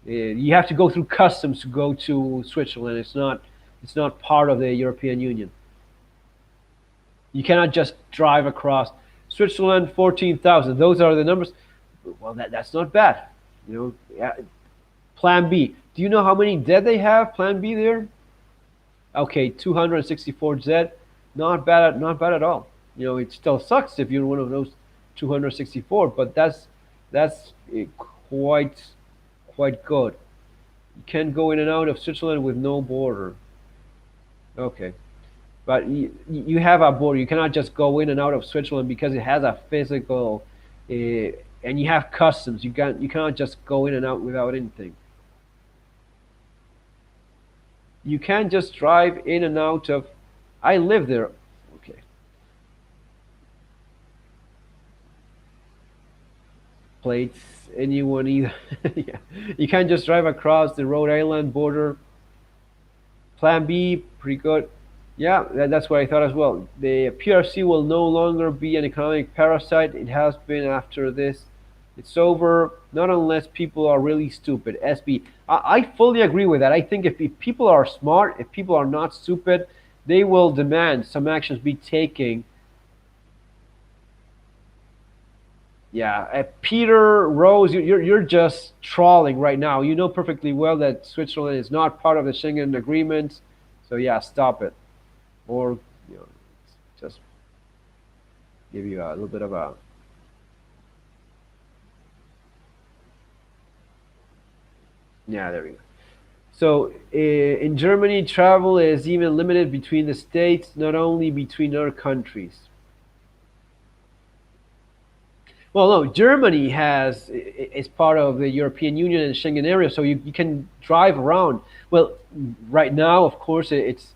have to go through customs to go to Switzerland. It's not part of the European Union. You cannot just drive across. Switzerland 14,000. Those are the numbers. Well, that's not bad. Yeah. Plan B. Do you know how many dead they have? Plan B there. Okay, 264 dead. Not bad at all. It still sucks if you're one of those 264, but that's quite quite good. You can go in and out of Switzerland with no border. Okay, but you have a border. You cannot just go in and out of Switzerland because it has a physical, and you have customs. You cannot just go in and out without anything. You can't just drive in and out of. I live there. Okay. Plates, anyone either. Yeah. You can't just drive across the Rhode Island border. Plan B, pretty good. Yeah, that's what I thought as well. The PRC will no longer be an economic parasite. It has been after this. It's over, not unless people are really stupid. SB. I fully agree with that. I think if people are smart, if people are not stupid, they will demand some actions be taken. Yeah, Peter Rose, you're just trolling right now. You know perfectly well that Switzerland is not part of the Schengen agreement. So yeah, stop it. Or you know, just give you a little bit of a. Yeah, there we go. So in Germany, travel is even limited between the states, not only between other countries. Well, no, Germany is part of the European Union and Schengen area, so you can drive around. Well, right now, of course, it's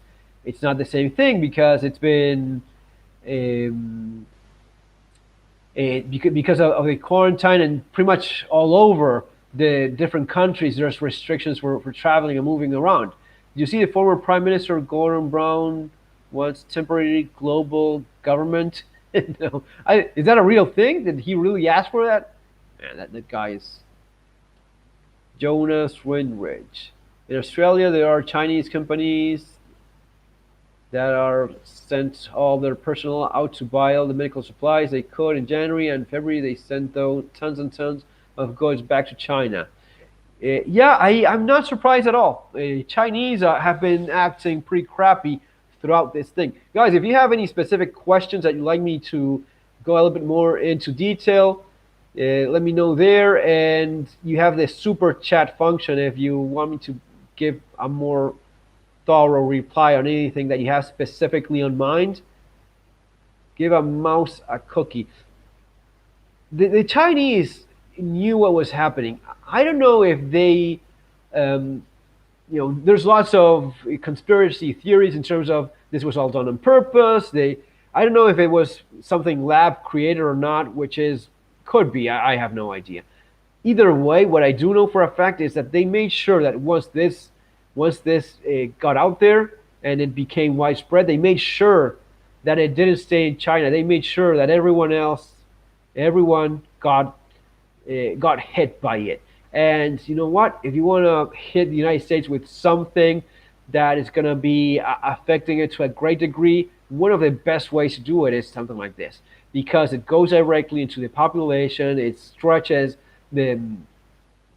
not the same thing because it's been um, because of the quarantine and pretty much all over the different countries, there's restrictions for traveling and moving around. You see, the former Prime Minister Gordon Brown wants temporary global government. No, is that a real thing? Did he really ask for that? Man, that guy is Jonas Winridge. In Australia, there are Chinese companies that are sent all their personnel out to buy all the medical supplies they could. In January and February, they sent though tons and tons of goods back to China. Yeah, I'm not surprised at all. Chinese have been acting pretty crappy throughout this thing. Guys, if you have any specific questions that you'd like me to go a little bit more into detail, let me know there. And you have the super chat function if you want me to give a more thorough reply on anything that you have specifically on mind. Give a mouse a cookie. The Chinese knew what was happening. I don't know if they, um, there's lots of conspiracy theories in terms of this was all done on purpose. I don't know if it was something lab created or not, which is could be. I have no idea. Either way, what I do know for a fact is that they made sure that once this got out there and it became widespread, they made sure that it didn't stay in China. They made sure that everyone got hit by it. And you know what? If you want to hit the United States with something that is going to be affecting it to a great degree, one of the best ways to do it is something like this because it goes directly into the population. It stretches the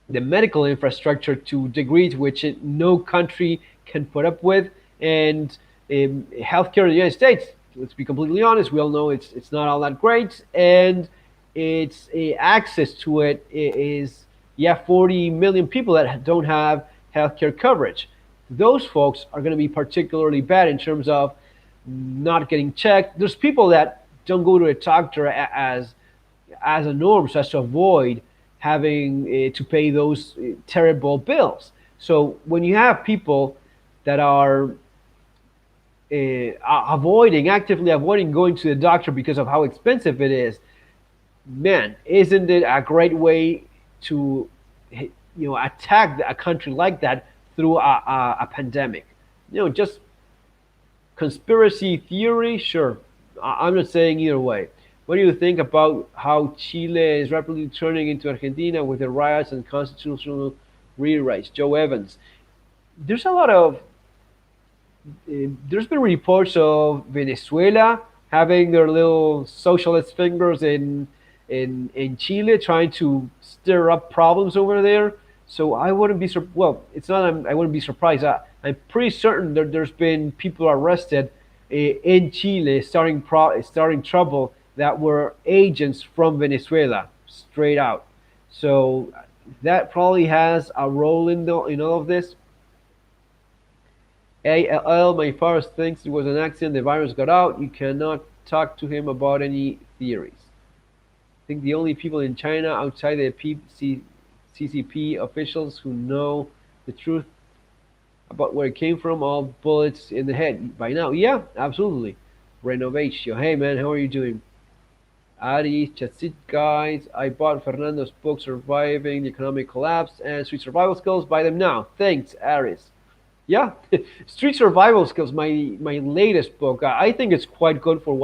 the medical infrastructure to degrees which no country can put up with. And healthcare in the United States, let's be completely honest, we all know it's not all that great, and its access to it is, yeah, 40 million people that don't have healthcare coverage. Those folks are going to be particularly bad in terms of not getting checked. There's people that don't go to a doctor as a norm, so as to avoid having to pay those terrible bills. So when you have people that are actively avoiding going to the doctor because of how expensive it is, man, isn't it a great way to attack a country like that through a pandemic? Just conspiracy theory, sure. I'm not saying either way. What do you think about how Chile is rapidly turning into Argentina with the riots and constitutional rewrites? Joe Evans. There's a lot of there's been reports of Venezuela having their little socialist fingers in Chile, trying to stir up problems over there. So I wouldn't be well. It's not. I wouldn't be surprised. I'm pretty certain that there's been people arrested in Chile starting trouble that were agents from Venezuela, straight out. So that probably has a role in all of this. ALL, my father thinks it was an accident. The virus got out. You cannot talk to him about any theories. I think the only people in China outside the CCP officials who know the truth about where it came from, all bullets in the head by now. Yeah, absolutely. Renovation. Hey man, how are you doing? Ari, that's it, guys. I bought Fernando's book, Surviving the Economic Collapse and Street Survival Skills. Buy them now. Thanks, Aris. Yeah, Street Survival Skills, my latest book. I think it's quite good for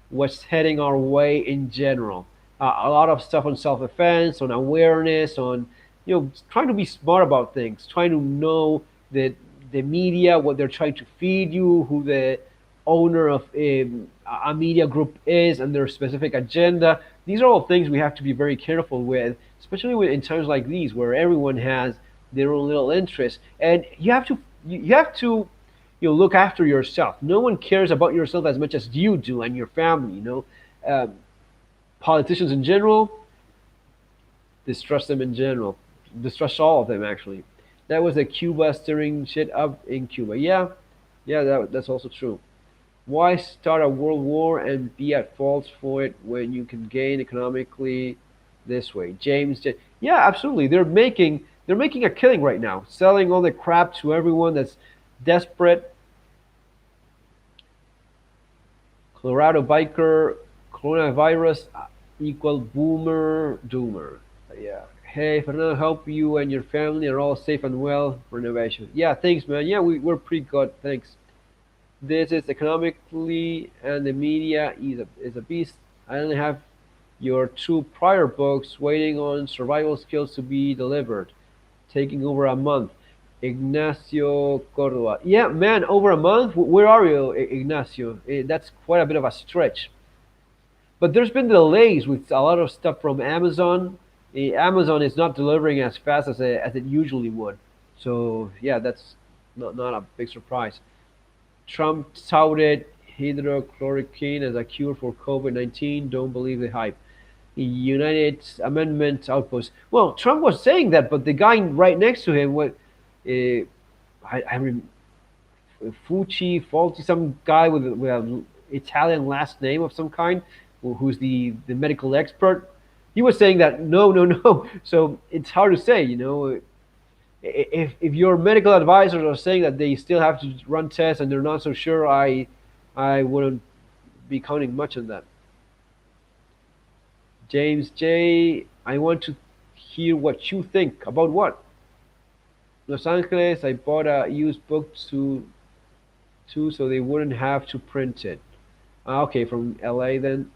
what's heading our way in general. A lot of stuff on self defense, on awareness, on trying to be smart about things, trying to know that the media, what they're trying to feed you, who the owner of a media group is, and their specific agenda. These are all things we have to be very careful with, especially in times like these where everyone has their own little interests, and you have to look after yourself. No one cares about yourself as much as you do and your family. Um, Politicians in general, distrust them in general, distrust all of them actually. That was the Cuba stirring shit up in Cuba. Yeah, yeah, that's also true. Why start a world war and be at fault for it when you can gain economically this way? Yeah, absolutely. They're making a killing right now, selling all the crap to everyone that's desperate. Colorado biker, coronavirus equal boomer doomer. Yeah. Hey, Fernando, hope you and your family are all safe and well. Renovation. Yeah, thanks, man. Yeah, we're pretty good. Thanks. This is economically, and the media is a beast. I only have your two prior books waiting on survival skills to be delivered, taking over a month. Ignacio Cordova. Yeah, man, over a month? Where are you, Ignacio? That's quite a bit of a stretch. But there's been delays with a lot of stuff from Amazon. Amazon is not delivering as fast as it usually would. So, yeah, that's not a big surprise. Trump touted hydrochloroquine as a cure for COVID-19. Don't believe the hype. United Amendment outpost. Well, Trump was saying that, but the guy right next to him, I mean, Faulty, some guy with an Italian last name of some kind, who's the medical expert. He was saying that no, no, no. So it's hard to say, if your medical advisors are saying that they still have to run tests and they're not so sure, I wouldn't be counting much on that. James J, I want to hear what you think about what. Los Angeles, I bought a used book too, so they wouldn't have to print it. Okay, from LA then.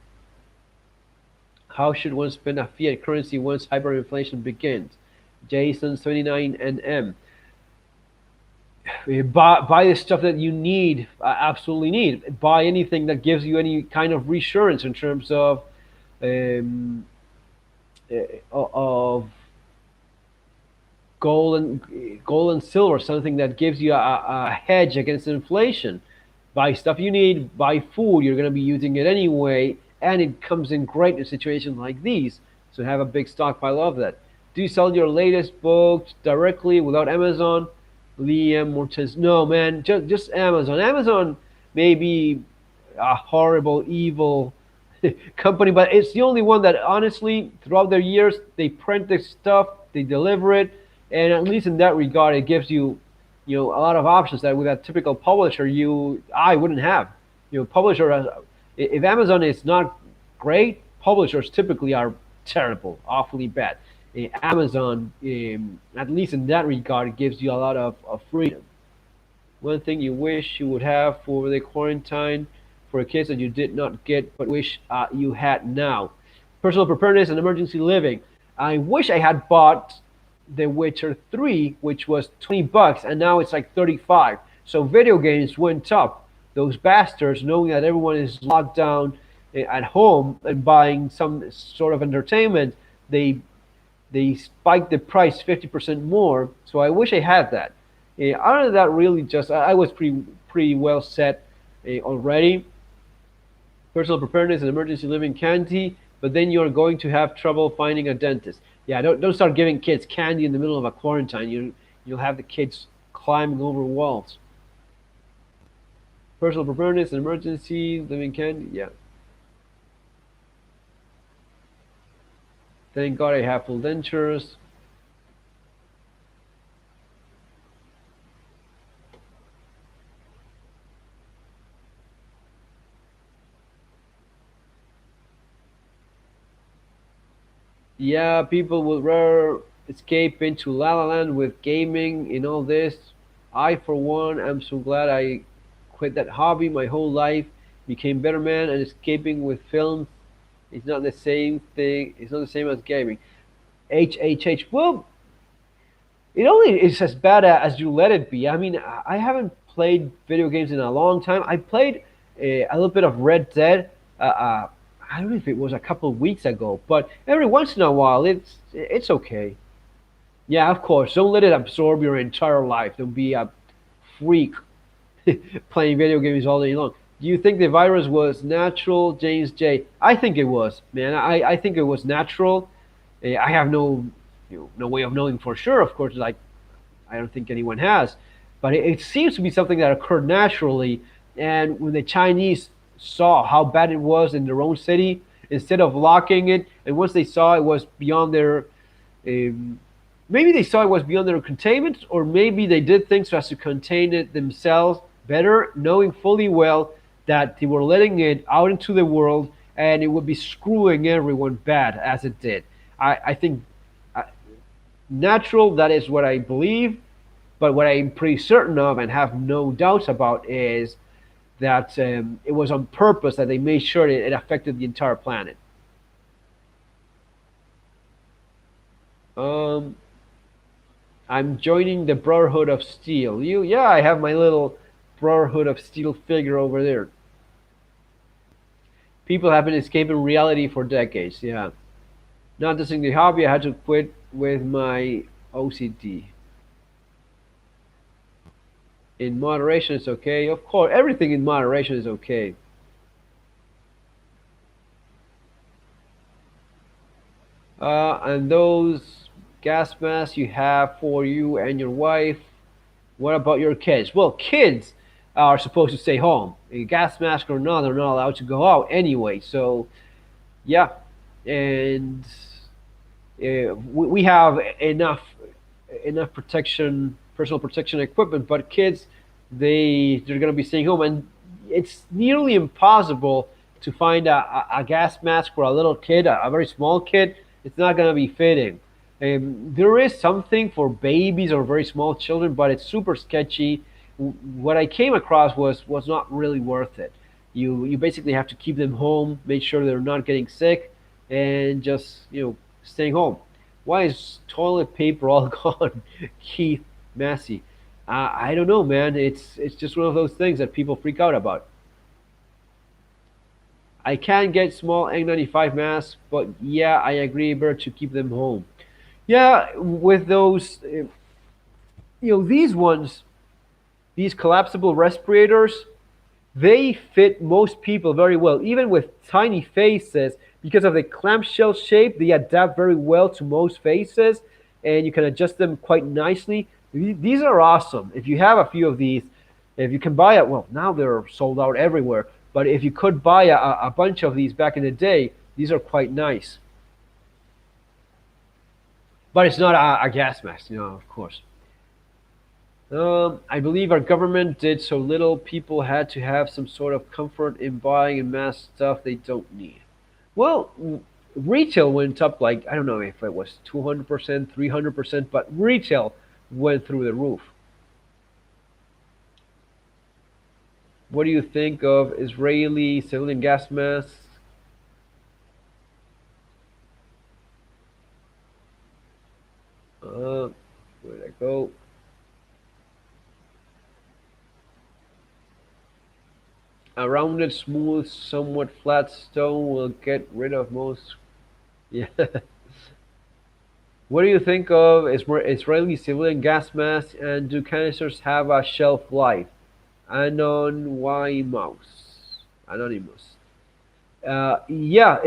How should one spend a fiat currency once hyperinflation begins? Jason 79 and M. Buy the stuff that you need, absolutely need. Buy anything that gives you any kind of reassurance in terms um, of gold and silver, something that gives you a hedge against inflation. Buy stuff you need, buy food, you're going to be using it anyway, and it comes in great in situations like these. So have a big stockpile of that. Do you sell your latest books directly without Amazon? Liam Mortez. No, man, just Amazon. Amazon may be a horrible, evil company, but it's the only one that honestly, throughout their years, they print the stuff, they deliver it, and at least in that regard, it gives a lot of options that with a typical publisher I wouldn't have. Publisher if Amazon is not great, publishers typically are terrible, awfully bad. Amazon, at least in that regard, gives you a lot of freedom. One thing you wish you would have for the quarantine for a case that you did not get but wish you had now. Personal preparedness and emergency living. I wish I had bought The Witcher 3, which was $20, and now it's like 35. So video games went up. Those bastards, knowing that everyone is locked down at home and buying some sort of entertainment, they spiked the price 50% more. So I wish I had that. Other than that, really, just I was pretty well set already. Personal preparedness and emergency living candy, but then you're going to have trouble finding a dentist. Yeah, don't start giving kids candy in the middle of a quarantine. You'll have the kids climbing over walls. Personal preparedness and emergency living candy. Yeah. Thank God I have full dentures. Yeah, people would rather escape into La La Land with gaming and all this. I, for one, am so glad I quit that hobby my whole life, became better man, and escaping with films. It's not the same thing. It's not the same as gaming. H. Well, it only is as bad as you let it be. I mean, I haven't played video games in a long time. I played a little bit of Red Dead. I don't know if it was a couple of weeks ago, but every once in a while, it's okay. Yeah, of course. Don't let it absorb your entire life. Don't be a freak playing video games all day long. Do you think the virus was natural, James J? I think it was, man. I think it was natural. I have no way of knowing for sure, of course. Like I don't think anyone has, but it seems to be something that occurred naturally. And when the Chinese saw how bad it was in their own city, instead of locking it, and once they saw it was beyond their um, maybe they saw it was beyond their containment, or maybe they did things so as to contain it themselves better, knowing fully well that they were letting it out into the world and it would be screwing everyone bad as it did. I think uh, natural, that is what I believe, but what I'm pretty certain of and have no doubts about is that it was on purpose that they made sure that it affected the entire planet. Um, I'm joining the Brotherhood of Steel. You, yeah, I have my little Brotherhood of Steel figure over there. People have been escaping reality for decades. Yeah, not just in the hobby. I had to quit with my OCD. In moderation, it's okay. Of course, everything in moderation is okay. And those gas masks you have for you and your wife. What about your kids? Well, kids are supposed to stay home. A gas mask or not, they're not allowed to go out anyway. So yeah, and we have enough protection, personal protection equipment, but kids they're going to be staying home, and it's nearly impossible to find a gas mask for a little kid, a very small kid. It's not going to be fitting. There is something for babies or very small children, but it's super sketchy. What I came across was not really worth it. You basically have to keep them home, make sure they're not getting sick, and just staying home. Why is toilet paper all gone, Keith Massey? I don't know, man. It's just one of those things that people freak out about. I can get small N95 masks, but yeah, I agree, better to keep them home. Yeah, with those, these ones, these collapsible respirators, they fit most people very well, even with tiny faces. Because of the clamshell shape, they adapt very well to most faces, and you can adjust them quite nicely. These are awesome. If you have a few of these, if you can buy it, well, now they're sold out everywhere. But if you could buy a bunch of these back in the day, these are quite nice. But it's not a gas mask, of course. I believe our government did so little, people had to have some sort of comfort in buying and mass stuff they don't need. Well, retail went up like, I don't know if it was 200%, 300%, but retail went through the roof. What do you think of Israeli civilian gas masks? Where did I go? A rounded, smooth, somewhat flat stone will get rid of most. Yeah. What do you think of Israeli civilian gas masks, and do canisters have a shelf life? Anonymous. Yeah,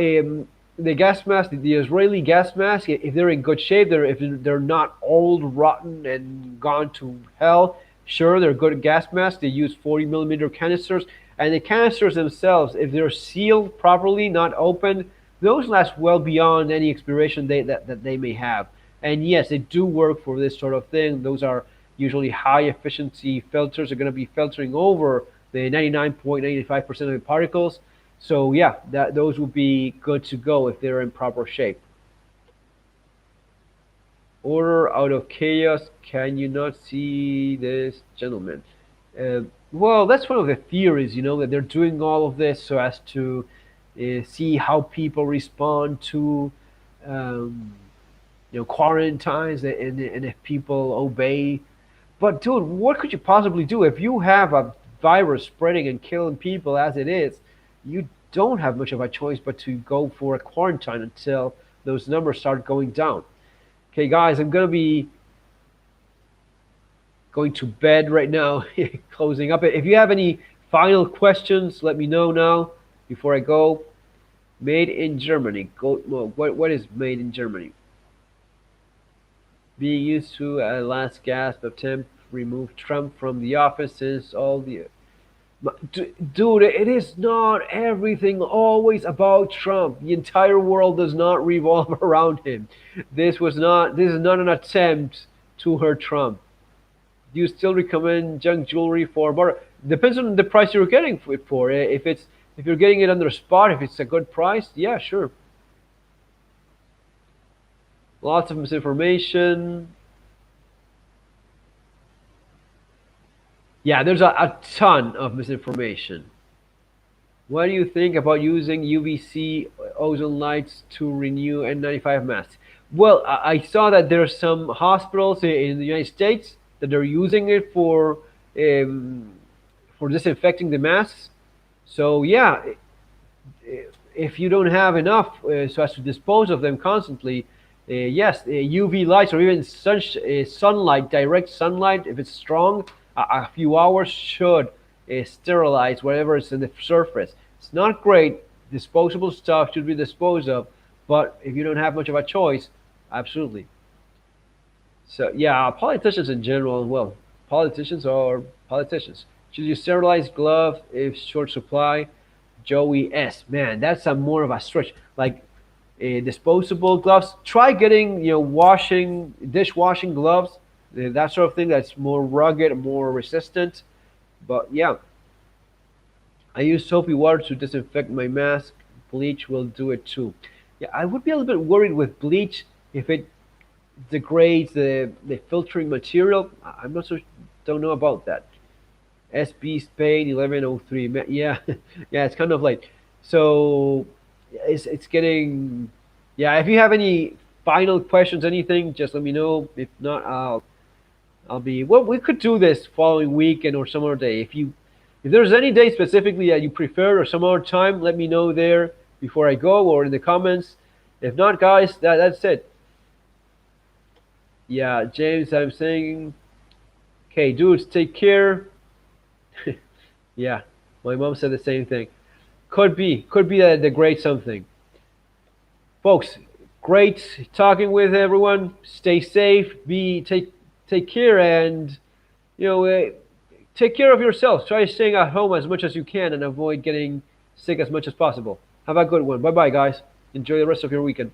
the gas mask, the Israeli gas mask, if they're in good shape, if they're not old, rotten, and gone to hell, sure, they're good gas masks. They use 40 millimeter canisters, and the canisters themselves, if they're sealed properly, not opened, those last well beyond any expiration date that they may have. And yes, they do work for this sort of thing. Those are usually high efficiency filters. Are going to be filtering over the 99.95% of the particles. So yeah, those would be good to go if they're in proper shape. Order out of chaos. Can you not see this, gentleman? Well, that's one of the theories, that they're doing all of this so as to see how people respond to, um, quarantines, and if people obey. But dude, what could you possibly do if you have a virus spreading and killing people as it is? You don't have much of a choice but to go for a quarantine until those numbers start going down. Okay, guys, I'm gonna be going to bed right now, closing up. If you have any final questions, let me know now before I go. Made in Germany. Go. Well, what is made in Germany? Being used to a last gasp attempt remove Trump from the office since all the. Dude, it is not everything always about Trump. The entire world does not revolve around him. This was not. This is not an attempt to hurt Trump. Do you still recommend junk jewelry for more? Depends on the price you're getting it for. If you're getting it under spot, if it's a good price, yeah, sure. Lots of misinformation. Yeah, there's a ton of misinformation. What do you think about using UVC ozone lights to renew N95 masks? Well, I saw that there's some hospitals in the United States that are using it um, for disinfecting the masks. So yeah, if you don't have enough so as to dispose of them constantly, yes, UV lights or even sunlight, direct sunlight, if it's strong, a few hours should sterilize whatever is in the surface. It's not great. Disposable stuff should be disposed of, but if you don't have much of a choice, absolutely. So yeah, politicians in general, well, politicians are politicians. Should you sterilize glove if short supply? Joey S. Man, that's a more of a stretch. Like disposable gloves. Try getting washing dishwashing gloves, that sort of thing. That's more rugged, more resistant. But yeah, I use soapy water to disinfect my mask. Bleach will do it too. Yeah, I would be a little bit worried with bleach if it degrades the filtering material. I'm not so don't know about that. SB Spain 1103. Yeah, yeah, it's kind of like so. It's getting. Yeah, if you have any final questions, anything, just let me know. If not, I'll be. Well, we could do this following weekend or some other day. If there's any day specifically that you prefer or some other time, let me know there before I go or in the comments. If not, guys, that's it. Yeah, James, I'm saying, okay, dudes, take care. Yeah, my mom said the same thing. Could be the great something, folks. Great talking with everyone. Stay safe. Be take care, and you know, take care of yourself. Try staying at home as much as you can and avoid getting sick as much as possible. Have a good one. Bye bye, guys. Enjoy the rest of your weekend.